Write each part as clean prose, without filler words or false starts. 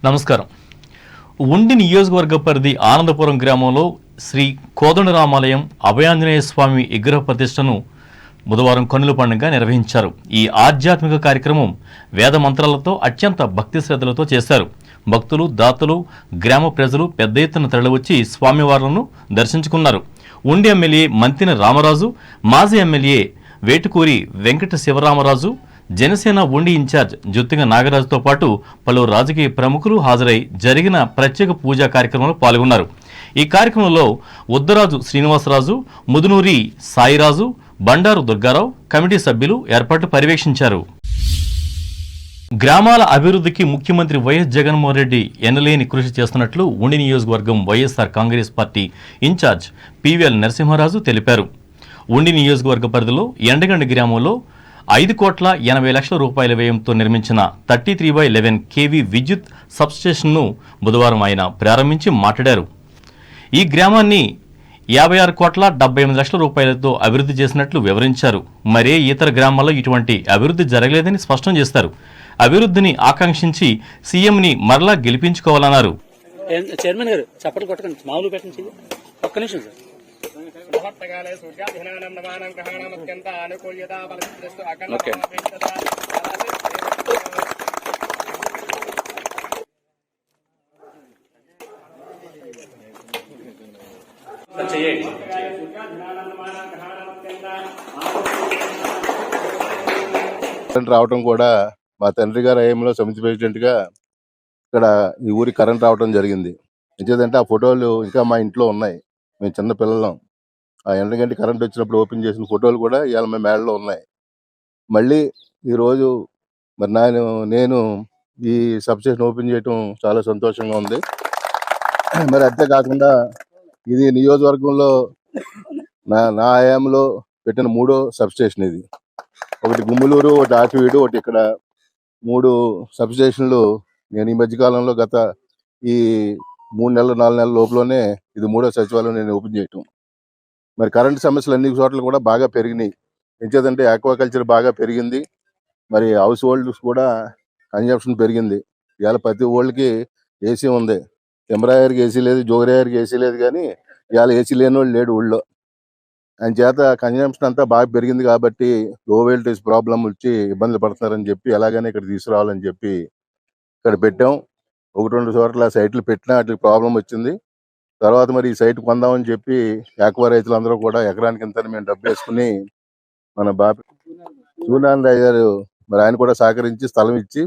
నమస్కారం. ఉండి నియోజకవర్గ పరిధి ఆనందపురం గ్రామంలో శ్రీ కోదండరామాలయం అభయాంజనేయ స్వామి విగ్రహ ప్రతిష్టను బుధవారం కన్నుల పండుగ నిర్వహించారు. ఈ ఆధ్యాత్మిక కార్యక్రమం వేద మంత్రాలతో అత్యంత భక్తి శ్రద్ధలతో చేశారు. భక్తులు, దాతలు, గ్రామ ప్రజలు పెద్ద ఎత్తున తరలివచ్చి స్వామివార్లను దర్శించుకున్నారు. ఉండి ఎమ్మెల్యే మంతిన రామరాజు, మాజీ ఎమ్మెల్యే వేటుకూరి వెంకట శివరామరాజు, జనసేన ఉండి ఇన్ఛార్జ్ జుత్తిగ నాగరాజుతో పాటు పలువురు రాజకీయ ప్రముఖులు హాజరై జరిగిన ప్రత్యేక పూజా కార్యక్రమంలో పాల్గొన్నారు. ఈ కార్యక్రమంలో ఉద్దరాజు శ్రీనివాసరాజు, ముదునూరి సాయిరాజు, బండారు దుర్గారావు కమిటీ సభ్యులు ఏర్పాట్లు పర్యవేక్షించారు. గ్రామాల అభివృద్ధికి ముఖ్యమంత్రి వైఎస్ జగన్మోహన్ రెడ్డి ఎనలేని కృషి చేస్తున్నట్లు ఉండి నియోజకవర్గం వైఎస్ఆర్ కాంగ్రెస్ పార్టీ ఇన్ఛార్జ్ పివిఎల్ నరసింహరాజు తెలిపారు. ఉండి నియోజకవర్గ పరిధిలో ఎండగండి గ్రామంలో 5,80,00,000 రూపాయల వ్యయంతో నిర్మించిన 33/11 kV విద్యుత్ సబ్స్టేషన్ను బుధవారం ఆయన ప్రారంభించి మాట్లాడారు. ఈ గ్రామాన్ని 56,78,00,000 రూపాయలతో అభివృద్ధి చేసినట్లు వివరించారు. మరే ఇతర గ్రామాల్లో ఇటువంటి అభివృద్ధి జరగలేదని స్పష్టం చేశారు. అభివృద్ధిని ఆకాంక్షించి సీఎంని మరలా గెలిపించుకోవాలన్నారు. చైర్మన్ గారు చప్పట్లు కొట్టకండి, మామూలు పెట్టండి. ఒక్క నిమిషం సార్. రావటం కూడా మా తండ్రి గారి హయాంలో సమితి ప్రెసిడెంట్ గా ఇక్కడ ఈ ఊరి కరెంట్ రావడం జరిగింది. ఎందుకంటే ఆ ఫోటోలు ఇంకా మా ఇంట్లో ఉన్నాయి. మేము చిన్న పిల్లలం. ఆ ఎండగంటి కరెంట్ వచ్చినప్పుడు ఓపెన్ చేసిన ఫోటోలు కూడా ఇవాళ మా మేడలో ఉన్నాయి. మళ్ళీ ఈరోజు మరి నేను ఈ సబ్స్టేషన్ ఓపెన్ చేయటం చాలా సంతోషంగా ఉంది. మరి అంతేకాకుండా ఇది నియోజకవర్గంలో నా హయాంలో పెట్టిన 3వ సబ్స్టేషన్ ఇది. ఒకటి గుమ్మలూరు, ఒకటి ఆటివీడు, ఒకటి ఇక్కడ 3 సబ్స్టేషన్లు నేను ఈ మధ్యకాలంలో గత ఈ 3 నెలలు 4 నెలల లోపలనే ఇది 3వ సచివాలయం నేను ఓపెన్ చేయటం. మరి కరెంటు సమస్యలు అన్ని చోట్ల కూడా బాగా పెరిగినాయి. ఎంచేదంటే ఆక్వాకల్చర్ బాగా పెరిగింది. మరి హౌస్ హోల్డ్స్ కూడా కన్జంప్షన్ పెరిగింది. ఇవాళ ప్రతి ఓళ్ళకి ఏసీ ఉంది. ఎంబ్రాయర్కి ఏసీ లేదు, జోగరాయర్కి ఏసీ లేదు, కానీ ఇవాళ ఏసీ లేని వాళ్ళు లేడు ఊళ్ళో. ఆయన చేత కన్జంప్షన్ అంతా బాగా పెరిగింది కాబట్టి లో వోల్టేజ్ ప్రాబ్లం వచ్చి ఇబ్బందులు పడుతున్నారని చెప్పి ఎలాగైనా ఇక్కడ తీసుకురావాలని చెప్పి ఇక్కడ పెట్టాం. 1-2 చోట్ల సైట్లు పెట్టినా వాటికి ప్రాబ్లం వచ్చింది. తర్వాత మరి ఈ సైట్ కొందామని చెప్పి ఆక్వా రైతులందరూ కూడా ఎకరానికి ఇంత మేము డబ్బు వేసుకుని మన సూర్యనారాయణ రావు గారు మరి ఆయన కూడా సహకరించి స్థలం ఇచ్చి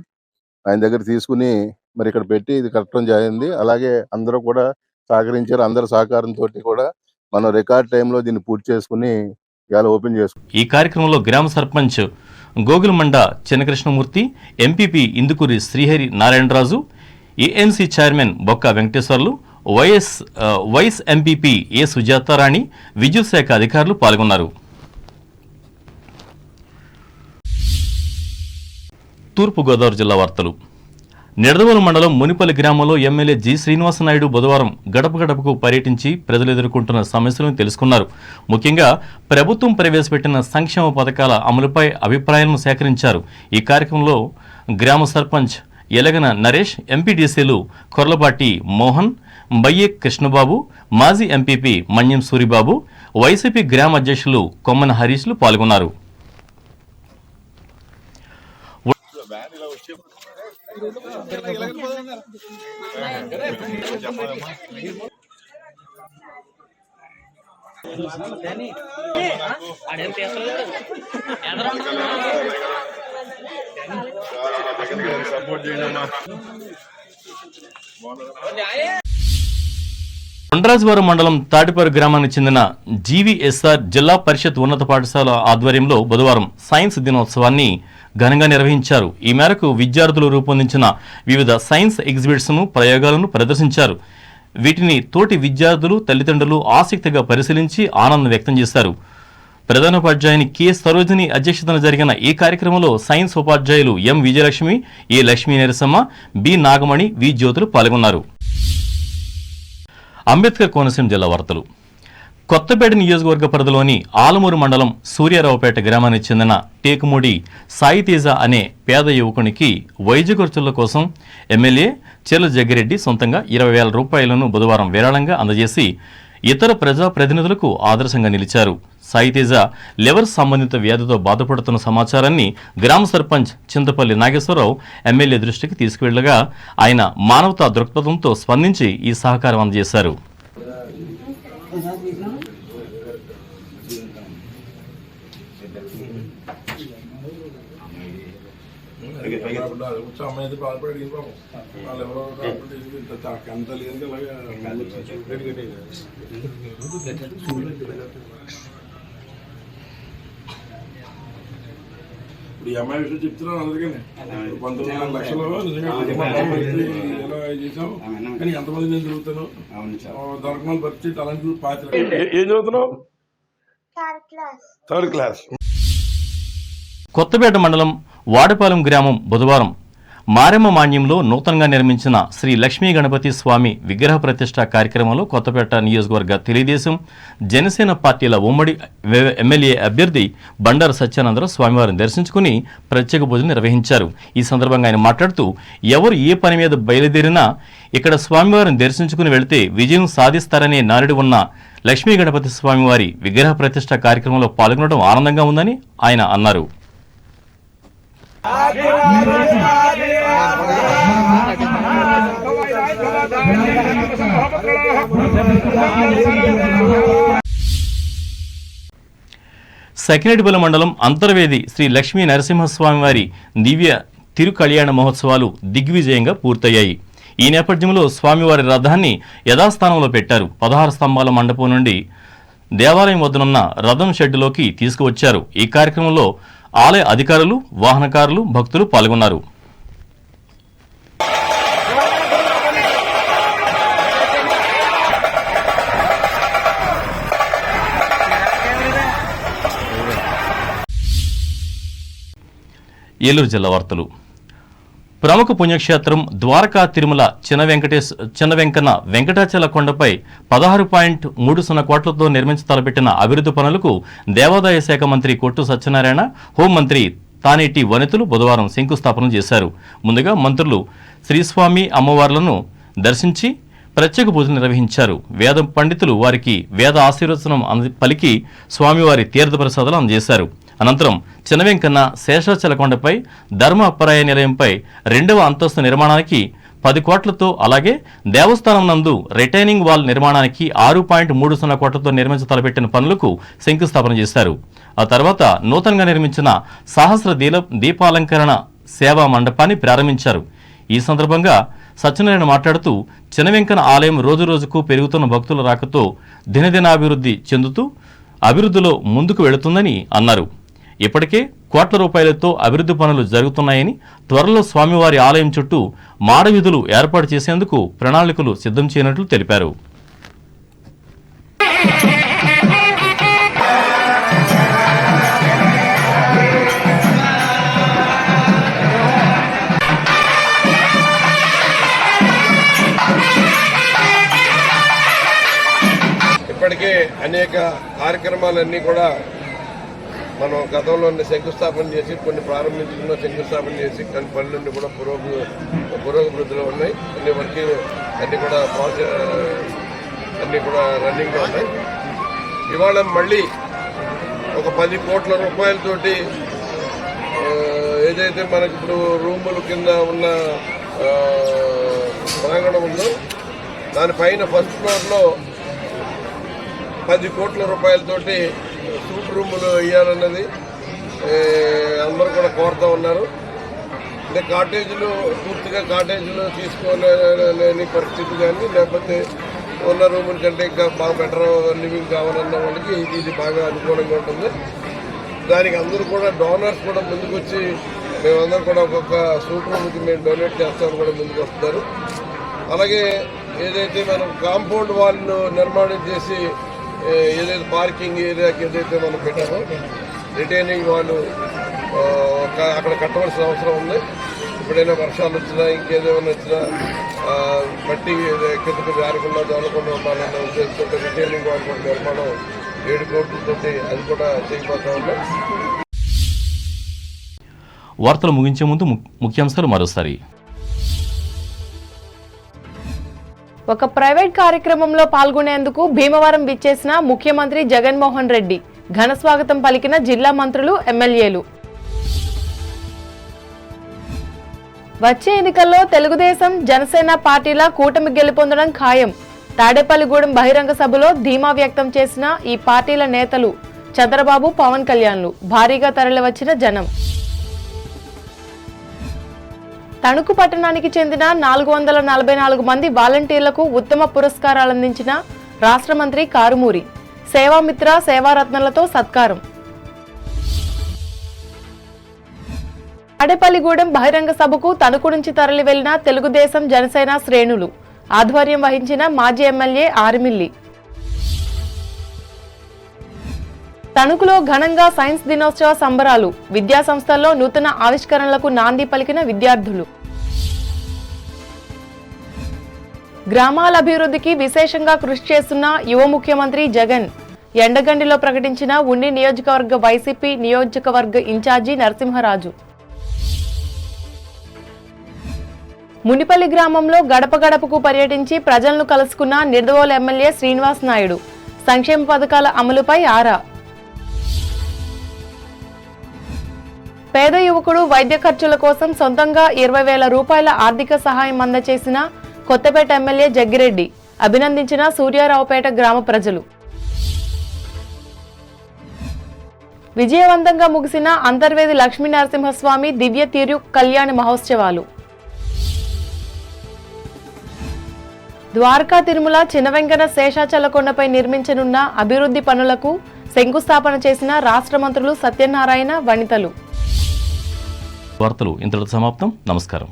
ఆయన దగ్గర తీసుకుని మరి ఇక్కడ పెట్టి ఇది కట్టడం జరిగింది. అలాగే అందరూ కూడా సహకరించారు. అందరి సహకారంతో కూడా మనం రికార్డ్ టైంలో దీన్ని పూర్తి చేసుకుని ఇవాళ ఓపెన్ చేసుకున్నాం. ఈ కార్యక్రమంలో గ్రామ sarpanch Gogulamanda Chinnakrishnamurthy, MPP Indukuri Srihari Narayanaraju, ANC chairman Bokka Venkateswarlu, vice MPP A Sujatharani, విద్యుత్ శాఖ అధికారులు పాల్గొన్నారు. తూర్పుగోదావరి జిల్లా వార్తలు. నిడదవోలు మండలం మునిపల్లి గ్రామంలో ఎమ్మెల్యే జి శ్రీనివాసనాయుడు బుధవారం గడప గడపకు పర్యటించి ప్రజలు ఎదుర్కొంటున్న సమస్యలను తెలుసుకున్నారు. ముఖ్యంగా ప్రభుత్వం ప్రవేశపెట్టిన సంక్షేమ పథకాల అమలుపై అభిప్రాయాలను సేకరించారు. ఈ కార్యక్రమంలో గ్రామ సర్పంచ్ ఎలగన నరేష్, ఎంపీడీసీలు కొర్లపాటి మోహన్, బయ్యే కృష్ణబాబు, మాజీ ఎంపీపీ మన్యం సూరిబాబు, వైసీపీ గ్రామ అధ్యక్షులు కొమ్మన హరీష్లు పాల్గొన్నారు. కొండరాజువారం మండలం తాటిపరు గ్రామానికి చెందిన జీవీఎస్ఆర్ జిల్లా పరిషత్ ఉన్నత పాఠశాల ఆధ్వర్యంలో బుధవారం సైన్స్ దినోత్సవాన్ని ఘనంగా నిర్వహించారు. ఈ మేరకు విద్యార్థులు రూపొందించిన వివిధ సైన్స్ ఎగ్జిబిట్స్ను, ప్రయోగాలను ప్రదర్శించారు. వీటిని తోటి విద్యార్థులు, తల్లిదండ్రులు ఆసక్తిగా పరిశీలించి ఆనందం వ్యక్తం చేశారు. ప్రధానోపాధ్యాయుని కె సరోజిని అధ్యక్షతన జరిగిన ఈ కార్యక్రమంలో సైన్స్ ఉపాధ్యాయులు ఎం విజయలక్ష్మి, ఏ లక్ష్మీ నరసమ్మ, బి నాగమణి, వి జ్యోతులు పాల్గొన్నారు. అంబేద్కర్ కోనసీమ జిల్లా వార్తలు. కొత్తపేట నియోజకవర్గ పరిధిలోని ఆలమూరు మండలం సూర్యారావుపేట గ్రామానికి చెందిన టేకుమూడి సాయి తేజ అనే పేద యువకునికి వైద్య ఖర్చుల కోసం ఎమ్మెల్యే చెర్ల జగ్గిరెడ్డి సొంతంగా 20,000 రూపాయలను బుధవారం విరాళంగా అందజేసి ఇతర ప్రజాప్రతినిధులకు ఆదర్శంగా నిలిచారు. సాయి తేజ లివర్ సంబంధిత వ్యాధితో బాధపడుతున్న సమాచారాన్ని గ్రామ సర్పంచ్ చింతపల్లి నాగేశ్వరరావు ఎమ్మెల్యే దృష్టికి తీసుకువెళ్లగా ఆయన మానవతా దృక్పథంతో స్పందించి ఈ సహకారం అందజేశారు. ఇప్పుడు ఈ అమ్మాయి విషయం చెప్తున్నాను అందుకని 19 లక్షలు నిజంగా ఎలా చేసాం కానీ ఎంతమంది నేను చదువుతాను దొరకమని పరిస్థితి అలాంటి పాత్ర ఏం చదువుతున్నావు థర్డ్ క్లాస్. కొత్తపేట మండలం వాడపాలెం గ్రామం బుధవారం మారెమ్మ మాన్యంలో నూతనంగా నిర్మించిన శ్రీ లక్ష్మీ గణపతి స్వామి విగ్రహ ప్రతిష్ఠ కార్యక్రమంలో కొత్తపేట నియోజకవర్గ తెలుగుదేశం జనసేన పార్టీల ఉమ్మడి ఎమ్మెల్యే అభ్యర్థి బండారు సత్యానందరావు స్వామివారిని దర్శించుకుని ప్రత్యేక పూజలు నిర్వహించారు. ఈ సందర్భంగా ఆయన మాట్లాడుతూ ఎవరు ఏ పని మీద బయలుదేరినా ఇక్కడ స్వామివారిని దర్శించుకుని వెళితే విజయం సాధిస్తారనే నానుడి ఉన్న లక్ష్మీ గణపతి స్వామివారి విగ్రహ ప్రతిష్ఠ కార్యక్రమంలో పాల్గొనడం ఆనందంగా ఉందని ఆయన అన్నారు. సకినేటిపల్లి మండలం అంతర్వేది శ్రీ లక్ష్మీ నరసింహస్వామివారి దివ్య తిరుకళ్యాణ మహోత్సవాలు దిగ్విజయంగా పూర్తయ్యాయి. ఈ నేపథ్యంలో స్వామివారి రథాన్ని యథాస్థానంలో పెట్టారు. 16 స్తంభాల మండపం నుండి దేవాలయం వద్దనున్న రథం షెడ్డులోకి తీసుకువచ్చారు. ఈ కార్యక్రమంలో ఆలయ అధికారులు, వాహనకారులు, భక్తులు పాల్గొన్నారు. ఏలూరు జిల్లా వార్తలు. ప్రముఖ పుణ్యక్షేత్రం ద్వారకా తిరుమల చిన్న వెంకన్న వెంకటాచల కొండపై 16.30 కోట్లతో నిర్మించి తలపెట్టిన అభివృద్ధి పనులకు దేవాదాయ శాఖ మంత్రి కొట్టు సత్యనారాయణ, హోంమంత్రి తానేటి వనితులు బుధవారం శంకుస్థాపన చేశారు. ముందుగా మంత్రులు శ్రీస్వామి అమ్మవార్లను దర్శించి ప్రత్యేక పూజలు నిర్వహించారు. వేద పండితులు వారికి వేద ఆశీర్వచనం పలికి స్వామివారి తీర్థప్రసాదాలు అందజేశారు. అనంతరం చిన్నవెంకన్న శేషాచల కొండపై ధర్మ అప్పరాయ నిలయంపై 2వ అంతస్తు నిర్మాణానికి 10 కోట్లతో, అలాగే దేవస్థానం నందు రిటైనింగ్ వాల్ నిర్మాణానికి 6.30 కోట్లతో నిర్మించ తలపెట్టిన పనులకు శంకుస్థాపన చేశారు. ఆ తర్వాత నూతనంగా నిర్మించిన సహస్ర దీపాలంకరణ సేవా మండపాన్ని ప్రారంభించారు. ఈ సందర్భంగా సత్యనారాయణ మాట్లాడుతూ చిన్నవెంకన్న ఆలయం రోజురోజుకు పెరుగుతున్న భక్తుల రాకతో దినదినాభివృద్ధి చెందుతూ అభివృద్ధిలో ముందుకు వెళుతుందని అన్నారు. ఇప్పటికే కోట్ల రూపాయలతో అభివృద్ధి పనులు జరుగుతున్నాయని, త్వరలో స్వామివారి ఆలయం చుట్టూ మాడవీధులు ఏర్పాటు చేసేందుకు ప్రణాళికలు సిద్ధం చేయనట్లు తెలిపారు. ఇప్పటికే అనేక కార్యక్రమాలన్నీ కూడా మనం గతంలో శంకుస్థాపన చేసి కొన్ని ప్రారంభించుకున్న శంకుస్థాపన చేసి కొన్ని పనులన్నీ కూడా పురోగతిలో ఉన్నాయి. అన్ని వరకు అన్ని కూడా అన్ని కూడా రన్నింగ్లో ఉన్నాయి. ఇవాళ మళ్ళీ ఒక 10 కోట్ల రూపాయలతోటి ఏదైతే మనకి ఇప్పుడు రూముల కింద ఉన్న ప్రాంగణం ఉందో దానిపైన ఫస్ట్ ఫ్లోర్లో 10 కోట్ల రూపాయలతోటి సూట్ రూములు వేయాలన్నది అందరూ కూడా కోరుతూ ఉన్నారు. అంటే కాటేజీలు పూర్తిగా కాటేజీలు తీసుకోలేని పరిస్థితి కానీ, లేకపోతే ఉన్న రూముల కంటే ఇంకా బాగా బెటర్ లివింగ్ కావాలన్న వాళ్ళకి ఇది బాగా అనుకూలంగా ఉంటుంది. దానికి అందరూ కూడా డోనర్స్ కూడా ముందుకు వచ్చి మేమందరం కూడా ఒక్కొక్క సూట్ రూమ్కి మేము డొనేట్ చేస్తామని కూడా ముందుకు వస్తున్నారు. అలాగే ఏదైతే మనం కాంపౌండ్ వాల్ను నిర్మాణం చేసి ఏదైతే పార్కింగ్ ఏరియాకి ఏదైతే మనం పెట్టామో రిటైనింగ్ వాళ్ళు అక్కడ కట్టవలసిన అవసరం ఉంది. ఎప్పుడైనా వర్షాలు వచ్చినా ఇంకేదేమైనా వచ్చినా మట్టి కిందకి జారకుండా దొరకకుండా ఉండాలన్న ఉద్దేశంతో రిటైనింగ్ వాల్ నిర్మాణం 7 కోట్లతోటి అది కూడా చేయబోతా ఉన్నాం. వార్తలు ముగించే ముందు ముఖ్యాంశాలు మరోసారి. ఒక ప్రైవేట్ కార్యక్రమంలో పాల్గొనేందుకు భీమవరం విచ్చేసిన ముఖ్యమంత్రి జగన్మోహన్ రెడ్డి ఘన స్వాగతం పలికిన జిల్లా మంత్రులు, ఎమ్మెల్యేలు. వచ్చే ఎన్నికల్లో తెలుగుదేశం, జనసేన పార్టీల కూటమి గెలుపొందడం ఖాయం. తాడేపల్లిగూడెం బహిరంగ సభలో ధీమా వ్యక్తం చేసిన ఈ పార్టీల నేతలు చంద్రబాబు, పవన్ కళ్యాణ్లు. భారీగా తరలివచ్చిన జనం. తణుకు పట్టణానికి చెందిన 444 మంది వాలంటీర్లకు ఉత్తమ పురస్కారాలు అందించిన రాష్ట్ర మంత్రి కారుమూరి. సేవామిత్ర, సేవారత్నాలతో సత్కారం. తాడేపల్లిగూడెం బహిరంగ సభకు తణుకు నుంచి తరలి వెళ్లిన తెలుగుదేశం, జనసేన శ్రేణులు. ఆధ్వర్యం వహించిన మాజీ ఎమ్మెల్యే ఆరిమిల్లి. తణుకులో ఘనంగా సైన్స్ దినోత్సవ సంబరాలు. విద్యా సంస్థల్లో నూతన ఆవిష్కరణలకు నాంది పలికిన విద్యార్థులు. గ్రామాల అభివృద్ధికి విశేషంగా కృషి చేస్తున్న యువ ముఖ్యమంత్రి జగన్. ఎండగండిలో ప్రకటించిన ఉండి నియోజకవర్గ వైసీపీ నియోజకవర్గ ఇన్ఛార్జి నరసింహరాజు. మునిపల్లి గ్రామంలో గడప గడపకు పర్యటించి ప్రజలను కలుసుకున్న నిర్దవోలు ఎమ్మెల్యే శ్రీనివాస్ నాయుడు. సంక్షేమ పథకాల అమలుపై ఆరా. పేద యువకుడు వైద్య ఖర్చుల కోసం సొంతంగా 20,000 రూపాయల ఆర్థిక సహాయం అందజేసిన కొత్తపేట ఎమ్మెల్యే జగ్గిరెడ్డి. అభినందించిన సూర్యారావుపేట గ్రామ ప్రజలు. విజయవంతంగా ముగిసిన అంతర్వేది లక్ష్మీ నరసింహస్వామి దివ్య తిరు కళ్యాణ మహోత్సవాలు. ద్వారకా తిరుమల చినవెంకన శేషాచలకొండపై నిర్మించనున్న అభివృద్ధి పనులకు శంకుస్థాపన చేసిన రాష్ట్ర మంత్రులు సత్యనారాయణ, వనితలు. వార్తలు ఇంతటితో సమాప్తం. నమస్కారం.